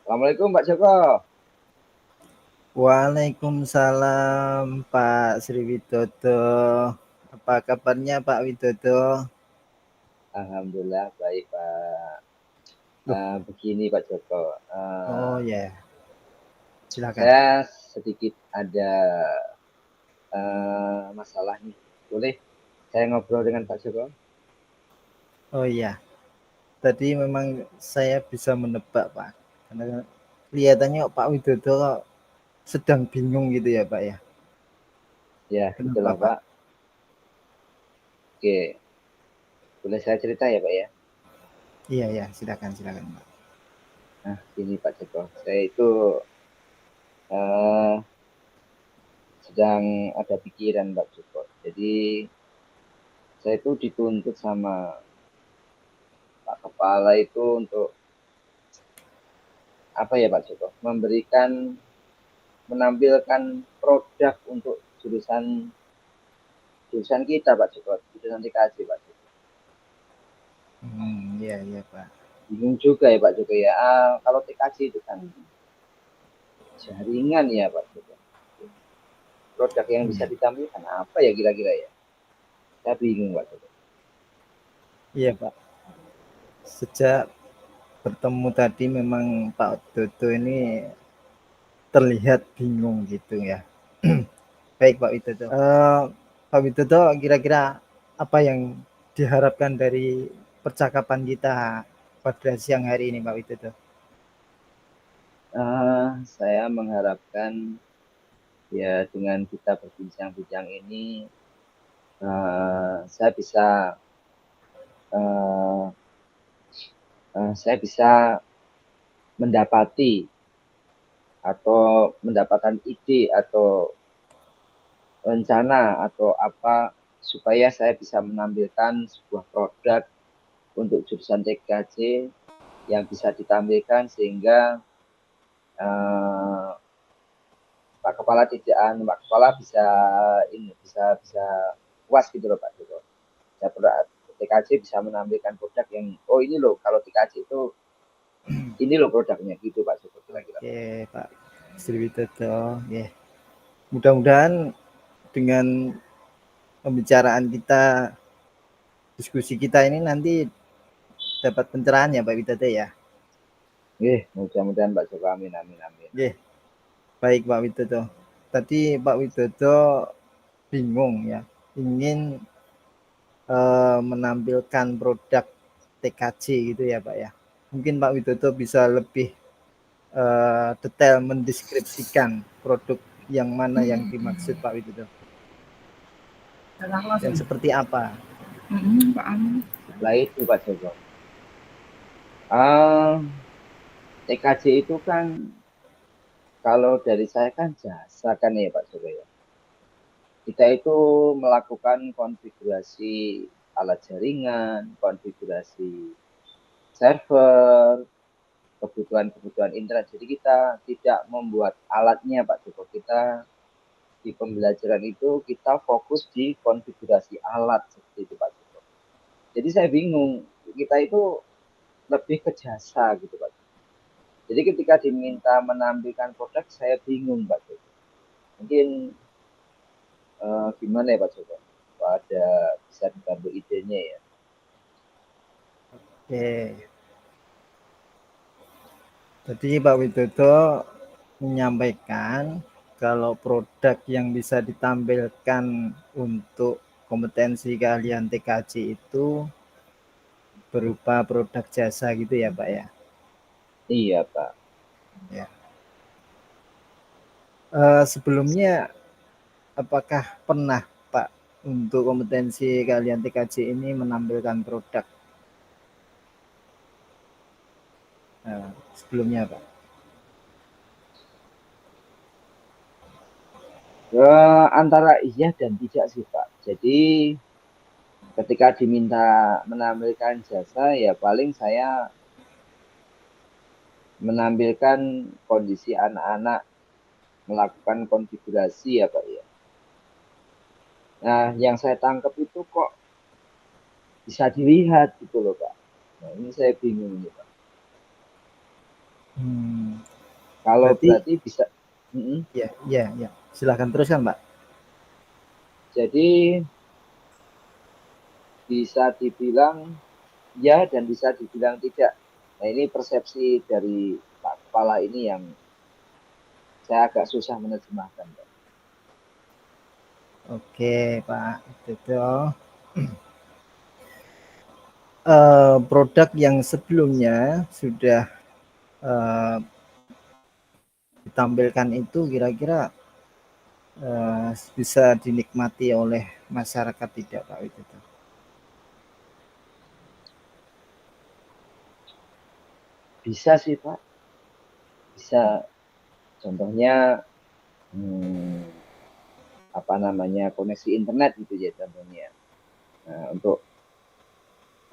Assalamualaikum Pak Joko. Waalaikumsalam Pak Sri Widodo. Apa kabarnya Pak Widodo? Alhamdulillah baik Pak. Loh, Begini Pak Joko, oh ya, silakan. saya sedikit ada masalah nih. Boleh saya ngobrol dengan Pak Joko? Oh iya, tadi memang saya bisa menebak Pak. Karena kelihatannya Pak Widodo kok sedang bingung gitu ya Pak ya. Ya, Kenapa itulah Pak? Pak. Oke, boleh saya cerita ya Pak ya? Iya ya, silakan silakan Pak. Nah, gini Pak Joko, saya itu eh, sedang ada pikiran Pak Joko. Jadi saya itu dituntut sama Pak Kepala itu untuk apa ya Pak Joko? Menampilkan produk untuk jurusan jurusan kita Pak Joko, jurusan TKJ Pak Joko. Iya iya Pak. Bingung juga ya Pak Joko ya. Kalau TKJ itu kan jaringan ya Pak Joko. Produk yang bisa Iya. ditampilkan apa ya kira-kira ya? Saya bingung Pak Joko. Iya Pak. Sejak bertemu tadi memang Pak Widodo ini terlihat bingung gitu ya. Baik Pak Widodo. Pak Widodo kira-kira apa yang diharapkan dari percakapan kita pada siang hari ini Pak Widodo? Saya mengharapkan ya dengan kita berbincang-bincang ini saya bisa uh, saya bisa mendapati atau mendapatkan ide atau rencana atau apa supaya saya bisa menampilkan sebuah produk untuk jurusan TKJ yang bisa ditampilkan sehingga eh, Pak Kepala tidak Pak Kepala bisa ini bisa puas gitu loh Pak Joko. Saya TKJ bisa menampilkan produk yang oh ini loh kalau TKJ itu ini loh produknya gitu Pak Joko kira-kira. Oke Pak Sri Widodo, ya. Mudah-mudahan dengan pembicaraan kita, diskusi kita ini nanti dapat pencerahan ya Pak Widodo ya. Mudah-mudahan Pak Joko amin amin amin. Ya, baik Pak Widodo. Tadi Pak Widodo bingung ya, ingin menampilkan produk TKJ gitu ya Pak ya. Mungkin Pak Widodo bisa lebih detail mendeskripsikan produk yang mana yang dimaksud Pak Widodo. Yang seperti apa? Pak Amin. Setelah itu Pak Joko. Ah, TKJ itu kan kalau dari saya kan jasa kan ya Pak Joko ya. Kita itu melakukan konfigurasi alat jaringan, konfigurasi server, kebutuhan-kebutuhan internet. Jadi kita tidak membuat alatnya Pak Joko. Kita di pembelajaran itu kita fokus di konfigurasi alat seperti itu Pak Joko. Jadi saya bingung, kita itu lebih ke jasa gitu Pak Joko. Jadi ketika diminta menampilkan produk, saya bingung Pak Joko. Mungkin gimana ya Pak Joko? Ada bisa dibantu idenya ya. Oke. Jadi Pak Widodo menyampaikan kalau produk yang bisa ditampilkan untuk kompetensi keahlian TKJ itu berupa produk jasa gitu ya Pak ya. Iya Pak. Ya. Sebelumnya apakah pernah Pak untuk kompetensi keahlian TKJ ini menampilkan produk sebelumnya Pak? Antara iya dan tidak sih Pak. Jadi ketika diminta menampilkan jasa ya paling saya menampilkan kondisi anak-anak melakukan konfigurasi ya Pak ya. Nah yang saya tangkap itu kok bisa dilihat gitu loh Pak. Nah ini saya bingung nih Pak. Kalau Berarti berarti bisa, ya. Silakan teruskan, Pak. jadi bisa dibilang ya dan bisa dibilang tidak. Nah ini persepsi dari Pak Kepala ini yang saya agak susah menerjemahkan, Pak. Oke, Pak Dodo. Produk yang sebelumnya sudah ditampilkan itu kira-kira bisa dinikmati oleh masyarakat tidak, Pak Widodo? Bisa sih, Pak. Bisa. Contohnya apa namanya koneksi internet gitu ya contohnya. Nah, untuk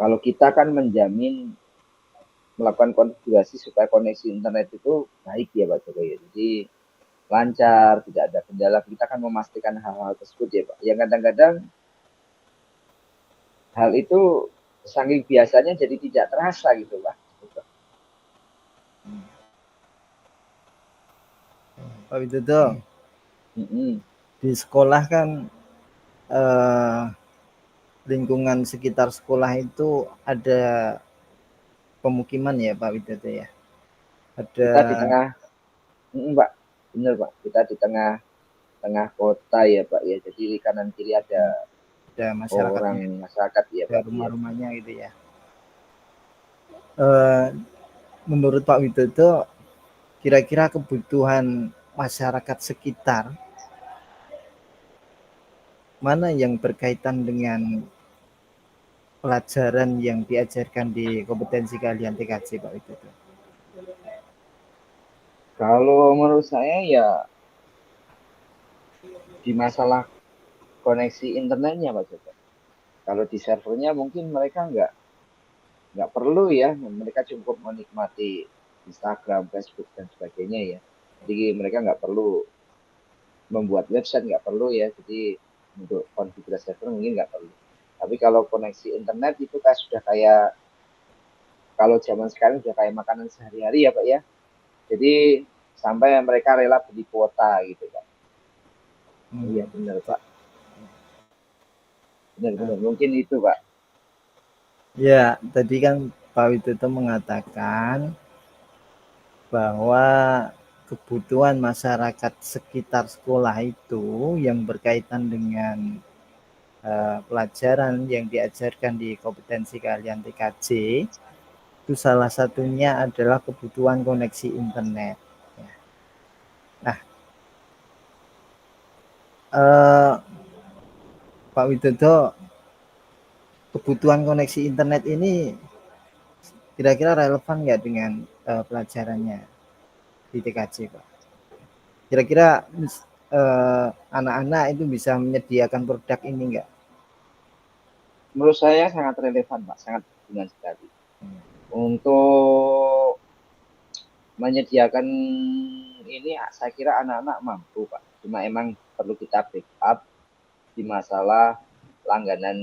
kalau kita kan menjamin melakukan konfigurasi supaya koneksi internet itu baik ya Pak Jokowi. Jadi lancar, tidak ada kendala. Kita kan memastikan hal-hal tersebut ya Pak. Yang kadang-kadang hal itu saking biasanya jadi tidak terasa gitu Pak. Pak Widodo, di sekolah kan lingkungan sekitar sekolah itu ada pemukiman ya Pak Widodo ya? Ada. Kita di tengah, Pak, benar Pak. Kita di tengah kota ya Pak ya. Jadi di kanan kiri ada orang masyarakatnya, masyarakat ya ada Pak ya. rumah-rumahnya gitu ya. Menurut Pak Widodo, kira-kira kebutuhan masyarakat sekitar mana yang berkaitan dengan pelajaran yang diajarkan di kompetensi keahlian TKJ, Pak Widodo? Kalau menurut saya ya di masalah koneksi internetnya Pak Joko. Kalau di servernya mungkin mereka nggak perlu ya, mereka cukup menikmati Instagram, Facebook dan sebagainya ya. Jadi mereka nggak perlu membuat website, nggak perlu ya. Jadi untuk konfigurasi server mungkin nggak perlu. Tapi kalau koneksi internet itu kan sudah kayak kalau zaman sekarang sudah kayak makanan sehari-hari ya Pak ya. Jadi sampai mereka rela beli kuota gitu Pak. Iya benar Pak. Benar-benar mungkin itu Pak. Ya, tadi kan Pak Widodo mengatakan bahwa kebutuhan masyarakat sekitar sekolah itu yang berkaitan dengan pelajaran yang diajarkan di kompetensi keahlian TKJ itu salah satunya adalah kebutuhan koneksi internet. Nah, Pak Widodo, kebutuhan koneksi internet ini kira-kira relevan nggak dengan pelajarannya di TKJ, Pak? Kira-kira anak-anak itu bisa menyediakan produk ini nggak? Menurut saya sangat relevan Pak, sangat berguna sekali. Untuk menyediakan ini saya kira anak-anak mampu Pak. Cuma emang perlu kita backup di masalah langganan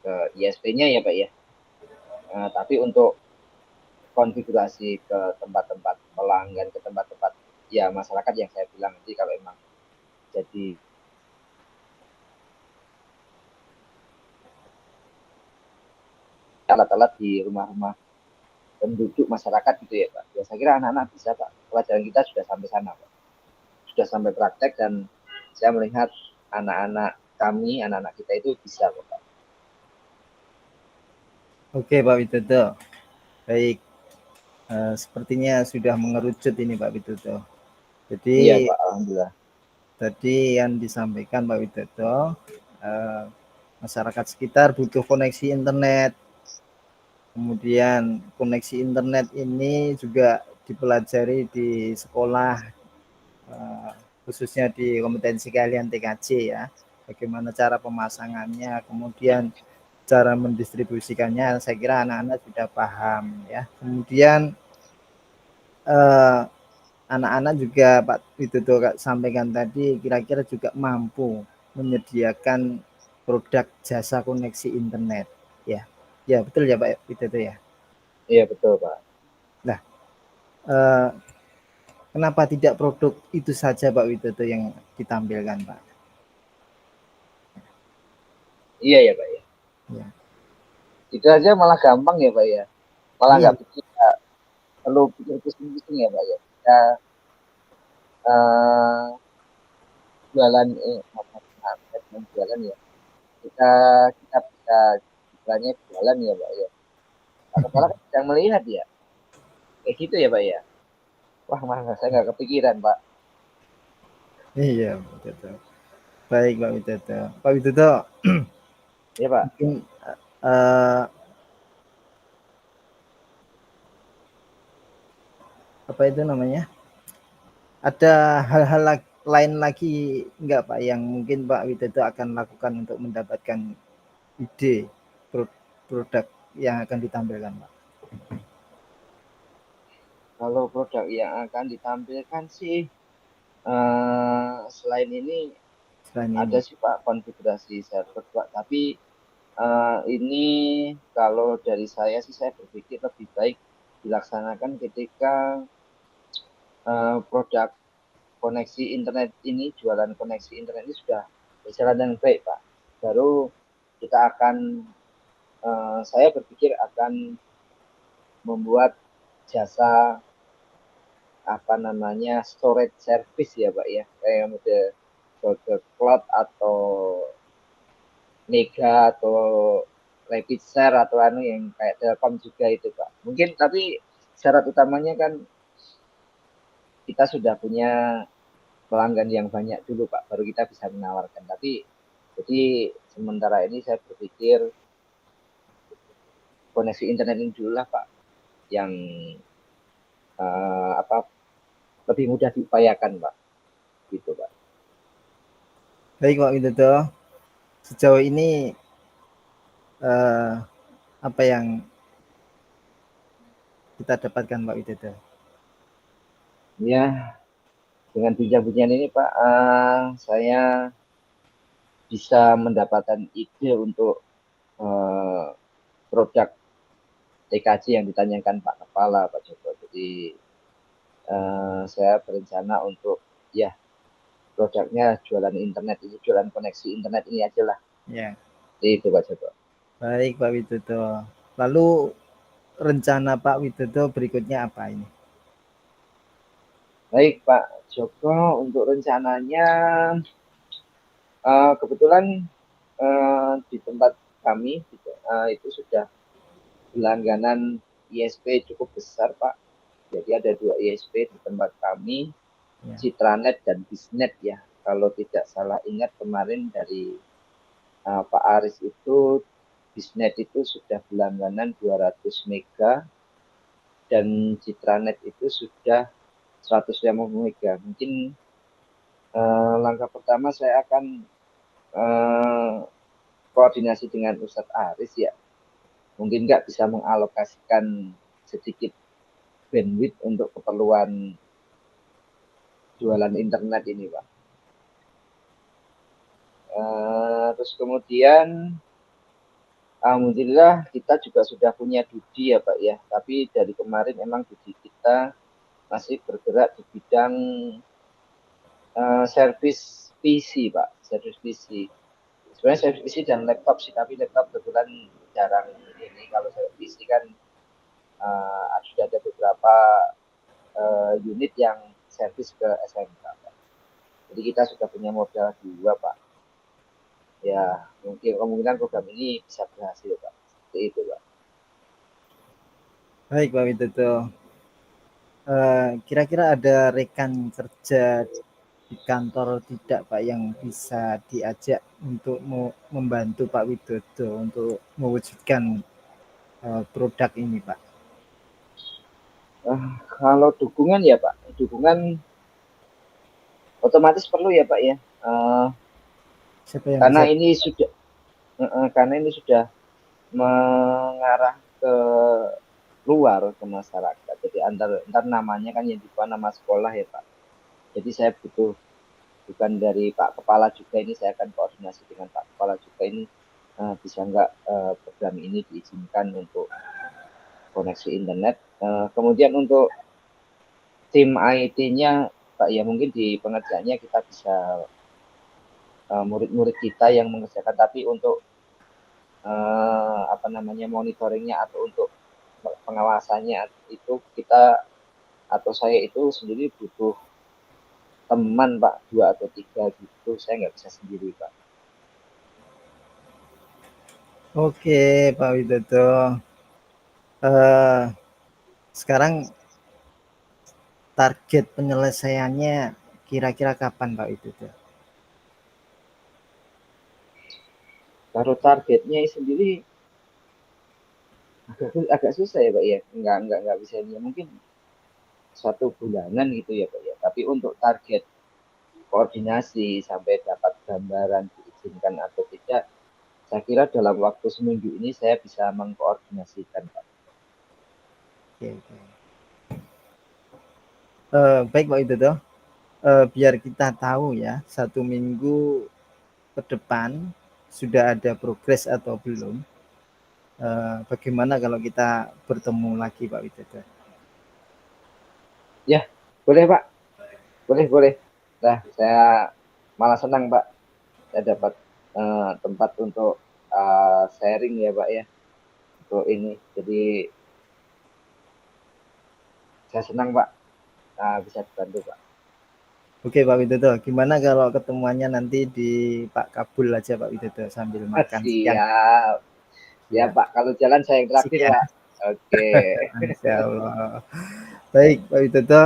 ke ISP-nya ya Pak ya. Tapi untuk konfigurasi ke tempat-tempat pelanggan, ke tempat-tempat ya masyarakat yang saya bilang nanti kalau emang jadi alat-alat di rumah-rumah penduduk masyarakat gitu ya Pak. Ya saya kira anak-anak bisa Pak. Pelajaran kita sudah sampai sana Pak. Sudah sampai praktek dan saya melihat anak-anak kami, anak-anak kita itu bisa Pak. Oke Pak Widodo, baik. Sepertinya sudah mengerucut ini Pak Widodo. Jadi iya Pak, alhamdulillah. Tadi yang disampaikan Pak Widodo, masyarakat sekitar butuh koneksi internet. Kemudian koneksi internet ini juga dipelajari di sekolah, khususnya di kompetensi keahlian TKJ ya. Bagaimana cara pemasangannya, kemudian cara mendistribusikannya, saya kira anak-anak sudah paham ya. Kemudian anak-anak juga Pak Widodo sampaikan tadi kira-kira juga mampu menyediakan produk jasa koneksi internet ya. Ya betul ya Pak Widodo ya. Iya betul Pak. Nah, eh, kenapa tidak produk itu saja Pak Widodo yang ditampilkan Pak? Iya ya Pak ya. Ya. Itu aja malah gampang ya Pak ya. Malah Iya, nggak perlu pikir pusing-pusing ya Pak ya. Kita eh, jualan jualan ya. Kita kita bisa istilahnya jualan ya Pak ya. Pak Kepala kan sedang melihat ya. Kayak gitu ya Pak ya. Wah, malah saya nggak kepikiran Pak. iya Widodo. Baik Pak Widodo. Pak Widodo, Ya Pak. mungkin eh, apa itu namanya? Ada hal-hal lain lagi enggak Pak yang mungkin Pak Widodo akan lakukan untuk mendapatkan ide produk yang akan ditampilkan Pak? Kalau produk yang akan ditampilkan sih selain ini Selain ada ini. sih Pak konfigurasi server Pak. Tapi ini kalau dari saya sih saya berpikir lebih baik dilaksanakan ketika produk koneksi internet ini, jualan koneksi internet ini sudah berjalan dengan baik Pak. Baru kita akan, saya berpikir akan membuat jasa apa namanya storage service ya Pak ya, kayak mode Google Cloud atau Mega atau Rapid Share atau anu yang kayak Telkom juga itu Pak. Mungkin tapi syarat utamanya kan kita sudah punya pelanggan yang banyak dulu Pak, baru kita bisa menawarkan. Tapi jadi sementara ini saya berpikir koneksi internet ini dulu lah Pak, yang apa lebih mudah diupayakan Pak, gitu Pak. Baik Pak Widodo, sejauh ini eh, apa yang kita dapatkan Pak Widodo? Ya, dengan bincang-bincang ini Pak, saya bisa mendapatkan ide untuk uh, produk TKJ yang ditanyakan Pak Kepala, Pak Joko. Jadi saya berencana untuk ya produknya jualan internet ini, jualan koneksi internet ini aja lah. Ya. Jadi itu Pak Joko. Baik Pak Widodo. Lalu rencana Pak Widodo berikutnya apa ini? Baik Pak Joko, untuk rencananya kebetulan di tempat kami itu sudah berlangganan ISP cukup besar Pak. Jadi ada 2 ISP di tempat kami, Ya. Citranet dan Bisnet ya. Kalau tidak salah ingat kemarin dari Pak Aris itu Bisnet itu sudah berlangganan 200 mega dan Citranet itu sudah 150 mega. Mungkin langkah pertama saya akan eh, koordinasi dengan Ustadz Aris ya. Mungkin nggak bisa mengalokasikan sedikit bandwidth untuk keperluan jualan internet ini Pak. Terus kemudian alhamdulillah kita juga sudah punya Dudi ya Pak ya. Tapi dari kemarin emang Dudi kita masih bergerak di bidang servis PC Pak, servis PC. Sebenarnya servis PC dan laptop sih, tapi laptop kebetulan jarang ini. Kalau servis PC kan sudah ada beberapa unit yang servis ke SMK Pak. Jadi kita sudah punya modal 2 Pak. Ya mungkin kemungkinan program ini bisa berhasil Pak. Seperti itu Pak. Baik Pak Widodo. Kira-kira ada rekan kerja di kantor tidak Pak yang bisa diajak untuk membantu Pak Widodo untuk mewujudkan produk ini Pak? Kalau dukungan ya Pak, dukungan otomatis perlu ya Pak ya. Siapa yang Karena bisa? ini sudah karena ini sudah mengarah ke luar ke masyarakat. Jadi antar namanya kan yang dibuat nama sekolah ya Pak. Jadi saya butuh bukan dari Pak Kepala juga, ini saya akan koordinasi dengan Pak Kepala juga ini bisa nggak program ini diizinkan untuk koneksi internet. Kemudian untuk tim IT-nya Pak ya, mungkin di pengerjaannya kita bisa murid-murid kita yang mengerjakan, tapi untuk monitoringnya atau untuk pengawasannya itu kita atau saya itu sendiri butuh teman Pak, 2 atau 3 gitu, saya nggak bisa sendiri Pak. Oke, Pak Widodo. Sekarang target penyelesaiannya kira-kira kapan Pak Widodo? Kalau targetnya sendiri agak susah ya Pak ya, nggak bisa ya, mungkin 1 bulanan gitu ya Pak ya. Tapi untuk target koordinasi sampai dapat gambaran diizinkan atau tidak, saya kira dalam waktu seminggu ini saya bisa mengkoordinasikan Pak. Oke. Baik Pak Widodo, biar kita tahu ya 1 minggu ke depan sudah ada progres atau belum, bagaimana kalau kita bertemu lagi Pak Widodo? Ya, boleh Pak, boleh. Nah, saya malah senang Pak, saya dapat tempat untuk sharing ya Pak ya, untuk ini. Jadi saya senang Pak, bisa dibantu Pak. Oke Pak Widodo, gimana kalau ketemuannya nanti di Pak Kabul aja Pak Widodo sambil makan siang? Siap, ya Ya, Pak. Kalau jalan saya yang asik traktir ya. Pak. Oke. Masya Allah. Baik Pak Widodo,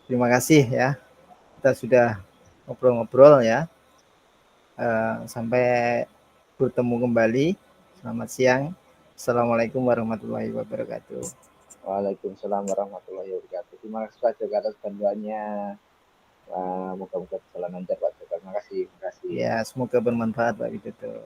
terima kasih ya. Kita sudah ngobrol-ngobrol ya. Sampai bertemu kembali. Selamat siang. Assalamualaikum warahmatullahi wabarakatuh. Waalaikumsalam warahmatullahi wabarakatuh. Terima kasih Pak Joko atas bantuannya. Moga-moga berjalan lancar Pak Joko. Terima kasih. Ya, semoga bermanfaat Pak Widodo.